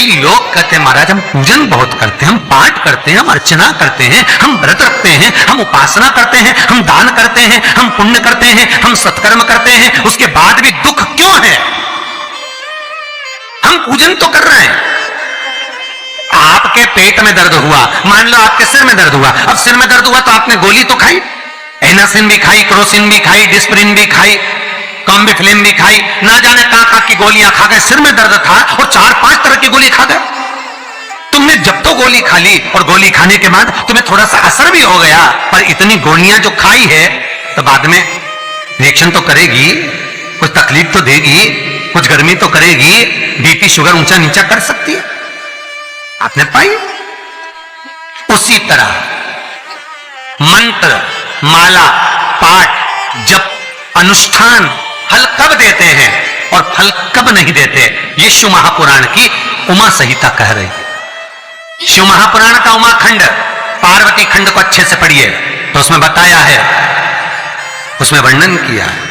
कई लोग कहते हैं महाराज हम पूजन बहुत करते हैं, हम पाठ करते हैं, हम अर्चना करते हैं, हम व्रत रखते हैं, हम उपासना करते हैं, हम दान करते हैं, हम पुण्य करते हैं, हम सत्कर्म करते हैं, उसके बाद भी दुख क्यों है? हम पूजन तो कर रहे हैं। आपके पेट में दर्द हुआ, मान लो आपके सिर में दर्द हुआ, अब सिर में दर्द हुआ तो आपने गोली तो खाई, एनासिन भी खाई, क्रोसिन भी खाई, डिस्प्रिन भी खाई, कॉम्बिफ्लिन भी खाई, ना जाने कहां की गोलियां खा गए। सिर में दर्द था और 4-5 तरह की गोली खा गए। तुमने जब तो गोली खा ली और गोली खाने के बाद तुम्हें थोड़ा सा असर भी हो गया, पर इतनी गोलियां जो खाई है तो बाद में रिएक्शन तो करेगी, कुछ तकलीफ तो देगी, कुछ गर्मी तो करेगी, बीपी शुगर ऊंचा नीचा कर सकती है। आपने पाई? उसी तरह मंत्र, माला, पाठ, जप, अनुष्ठान फल कब देते हैं और फल कब नहीं देते, ये शिव महापुराण की उमा संहिता कह रही है। शिव महापुराण का उमा खंड, पार्वती खंड को अच्छे से पढ़िए तो उसमें बताया है, उसमें वर्णन किया है।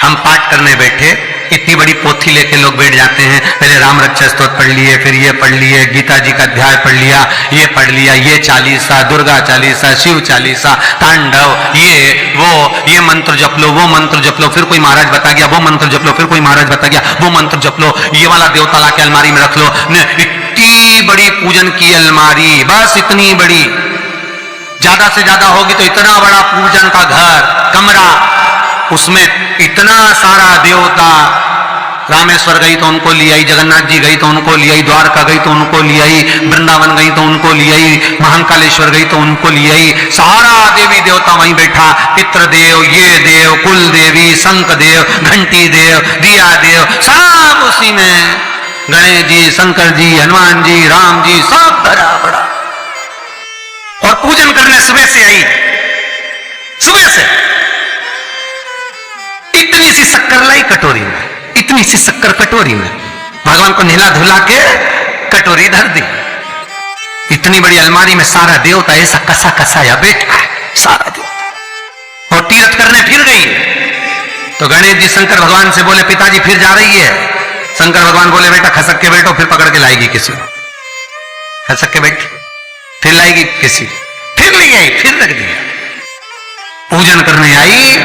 हम पाठ करने बैठे, इतनी बड़ी पोथी लेके लोग बैठ जाते हैं, पहले राम रक्षा स्तोत्र पढ़ लिए, फिर ये पढ़ लिए, गीता जी का अध्याय पढ़ लिया, ये पढ़ लिया, ये चालीसा, दुर्गा चालीसा, शिव चालीसा, तांडव, ये मंत्र जप लो, वो मंत्र जप लो, फिर कोई महाराज बता गया वो मंत्र जप लो, फिर कोई महाराज बता गया वो मंत्र जप लो, ये वाला देवता ला के अलमारी में रख लो। इतनी बड़ी पूजन की अलमारी, बस इतनी बड़ी, ज्यादा से ज्यादा होगी तो इतना बड़ा पूजन का घर, कमरा, उसमें इतना सारा देवता। रामेश्वर गई तो उनको ले आई, जगन्नाथ जी गई तो उनको ले आई, द्वारका गई तो उनको ले आई, वृंदावन गई तो उनको ले आई, महाकालेश्वर गई तो उनको ले आई, सारा देवी देवता वहीं बैठा, पितृदेव, ये देव, कुल देवी, शंख देव, घंटी देव, दिया देव, सब उसी में, गणेश जी, शंकर जी, हनुमान जी, राम जी, सब भरा पड़ा। और पूजन करने सुबह से आई, सुबह से इतनी सी शक्कर लाई कटोरी में, इतनी सी शक्कर कटोरी में, भगवान को नहला धुला के कटोरी धर दी। इतनी बड़ी अलमारी में सारा देवता ऐसा कसा कसाया बैठा है, सारा देवता। और तीर्थ करने फिर गई तो गणेश जी शंकर भगवान से बोले पिताजी फिर जा रही है। शंकर भगवान बोले बेटा खसक के बैठो, फिर पकड़ के लाएगी किसी को, खसक के बैठ, फिर लाएगी किसी, फिर ले आई, फिर रख दिया। पूजन करने आई,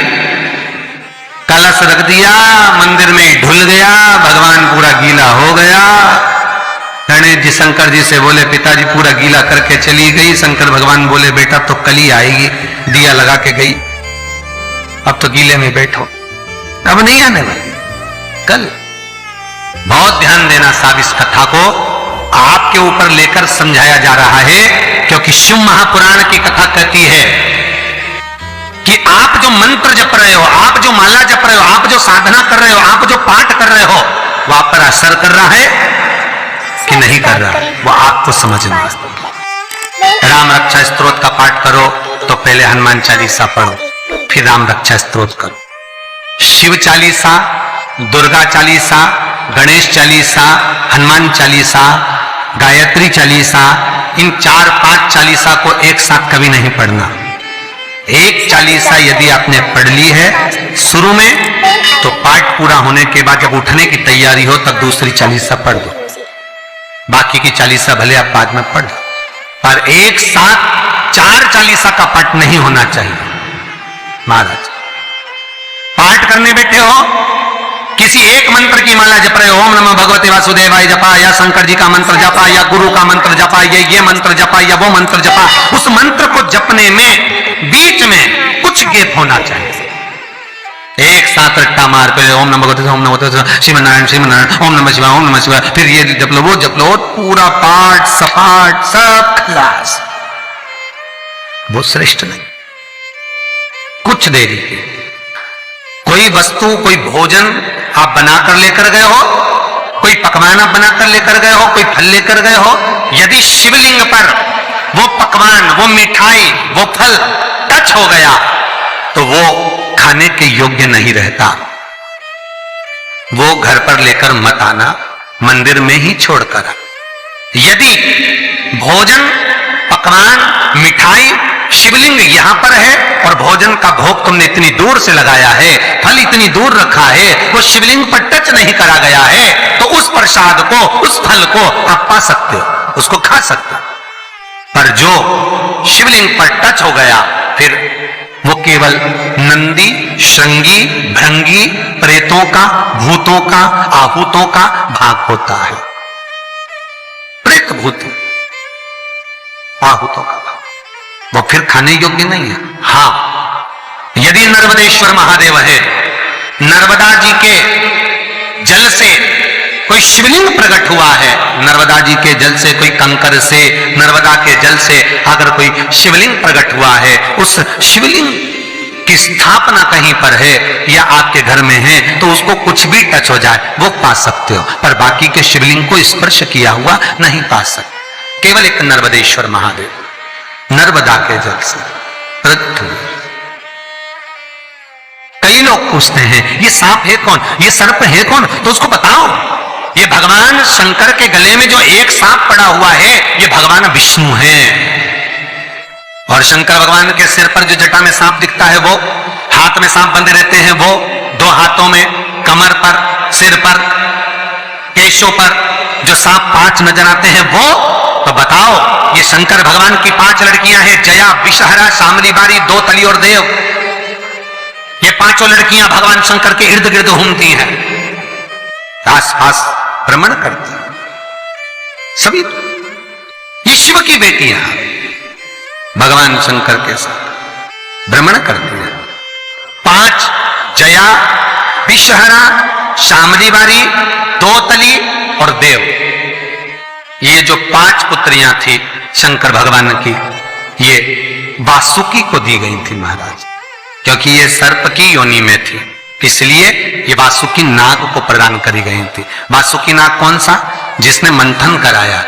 कलश रख दिया, मंदिर में ढुल गया, भगवान पूरा गीला हो गया। गणेश जी शंकर जी से बोले पिताजी पूरा गीला करके चली गई। शंकर भगवान बोले बेटा तो कल ही आएगी, दिया लगा के गई, अब तो गीले में बैठो, अब नहीं आने वाली, कल। बहुत ध्यान देना साहब, इस कथा को आपके ऊपर लेकर समझाया जा रहा है, क्योंकि शिव महापुराण की कथा कहती है कि आप जो मंत्र जप रहे हो, आप जो माला जप रहे हो, आप जो साधना कर रहे हो, आप जो पाठ कर रहे हो, वो आप पर असर कर रहा है कि नहीं कर रहा, वो आपको समझना है। राम रक्षा स्तोत्र का पाठ करो तो पहले हनुमान चालीसा पढ़ो, फिर राम रक्षा स्तोत्र करो। शिव चालीसा, दुर्गा चालीसा, गणेश चालीसा, हनुमान चालीसा, गायत्री चालीसा, इन 4-5 चालीसा को एक साथ कभी नहीं पढ़ना। एक चालीसा यदि आपने पढ़ ली है शुरू में, तो पाठ पूरा होने के बाद जब उठने की तैयारी हो तब दूसरी चालीसा पढ़ दो, बाकी की चालीसा भले आप बाद में पढ़ लो, पर एक साथ 4 चालीसा का पाठ नहीं होना चाहिए। महाराज पाठ करने बैठे हो, किसी एक मंत्र की माला जप रहे हो, ओम नमः भगवते वासुदेवाय जपा, या शंकर जी का मंत्र जपा, या गुरु का मंत्र जपा, या ये मंत्र जपा, या वो मंत्र जपा, उस मंत्र को जपने में बीच में कुछ गैप होना चाहिए। एक साथ रट्टा मार पे ओम नमः भगवते, ओम नमः भगवते, श्रीमनारायण श्रीमनारायण, ओम नमः शिवाय, ओम नमः शिवाय, फिर ये जप लो, वो जप लो, पूरा पाठ सपाट सब खलास, वो श्रेष्ठ नहीं। कुछ देरी के कोई वस्तु, कोई भोजन आप बनाकर लेकर गए हो, कोई पकवान आप बनाकर लेकर गए हो, कोई फल लेकर गए हो, यदि शिवलिंग पर वो पकवान, वो मिठाई, वो फल टच हो गया तो वो खाने के योग्य नहीं रहता। वो घर पर लेकर मत आना, मंदिर में ही छोड़कर। यदि भोजन, पकवान, मिठाई, शिवलिंग यहां पर है और भोजन का भोग तुमने इतनी दूर से लगाया है, फल इतनी दूर रखा है, वो शिवलिंग पर टच नहीं करा गया है, तो उस प्रसाद को, उस फल को आप पा सकते हो, उसको खा सकते हो। पर जो शिवलिंग पर टच हो गया फिर वो केवल नंदी, श्रृंगी, भृंगी, प्रेतों का, भूतों का, आहूतों का भाग होता है। प्रेत भूत आहूतों का भाग, वो फिर खाने योग्य नहीं है। हाँ, यदि नर्मदेश्वर महादेव है, नर्मदा जी के जल से कोई शिवलिंग प्रकट हुआ है, नर्मदा जी के जल से, कोई कंकर से, नर्मदा के जल से अगर कोई शिवलिंग प्रकट हुआ है, उस शिवलिंग की स्थापना कहीं पर है या आपके घर में है, तो उसको कुछ भी टच हो जाए वो पा सकते हो, पर बाकी के शिवलिंग को स्पर्श किया हुआ नहीं पा सकते। केवल एक नर्मदेश्वर महादेव नर्मदा के जल से प्रकट हुए। कई लोग पूछते हैं ये सांप है कौन, ये सर्प है कौन, तो उसको बताओ ये भगवान शंकर के गले में जो एक सांप पड़ा हुआ है ये भगवान विष्णु है। और शंकर भगवान के सिर पर जो जटा में सांप दिखता है वो, हाथ में सांप बंधे रहते हैं वो, दो हाथों में, कमर पर, सिर पर, केशों पर जो सांप 5 नजर आते हैं वो, तो बताओ ये शंकर भगवान की 5 लड़कियां हैं, जया, विषहरा, शामली बारी, दो तली और देव। ये 5 लड़कियां भगवान शंकर के इर्द गिर्द घूमती हैं, आस-पास भ्रमण करती हैं। सभी ये शिव की बेटियां भगवान शंकर के साथ भ्रमण करती हैं। 5 जया, विषहरा, शामली बारी, दो तली और देव, ये जो 5 पुत्रियां थी शंकर भगवान की, ये वासुकी को दी गई थी महाराज, क्योंकि ये सर्प की योनि में थी, इसलिए ये वासुकी नाग को प्रदान करी गई थी। वासुकी नाग कौन सा? जिसने मंथन कराया।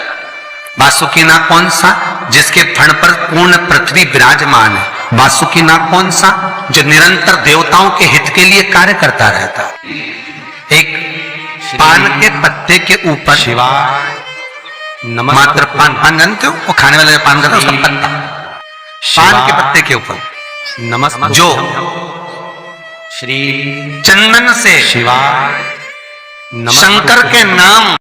वासुकी नाग कौन सा? जिसके फण पर पूर्ण पृथ्वी विराजमान है। वासुकी नाग कौन सा? जो निरंतर देवताओं के हित के लिए कार्य करता रहता। एक पान के पत्ते के ऊपर शिवाय मात्र पान जानते हो, वो खाने वाले पान करता है उसका पत्ता, पान के पत्ते के ऊपर नमस्कार जो श्री चंदन से शिवाय शंकर के नाम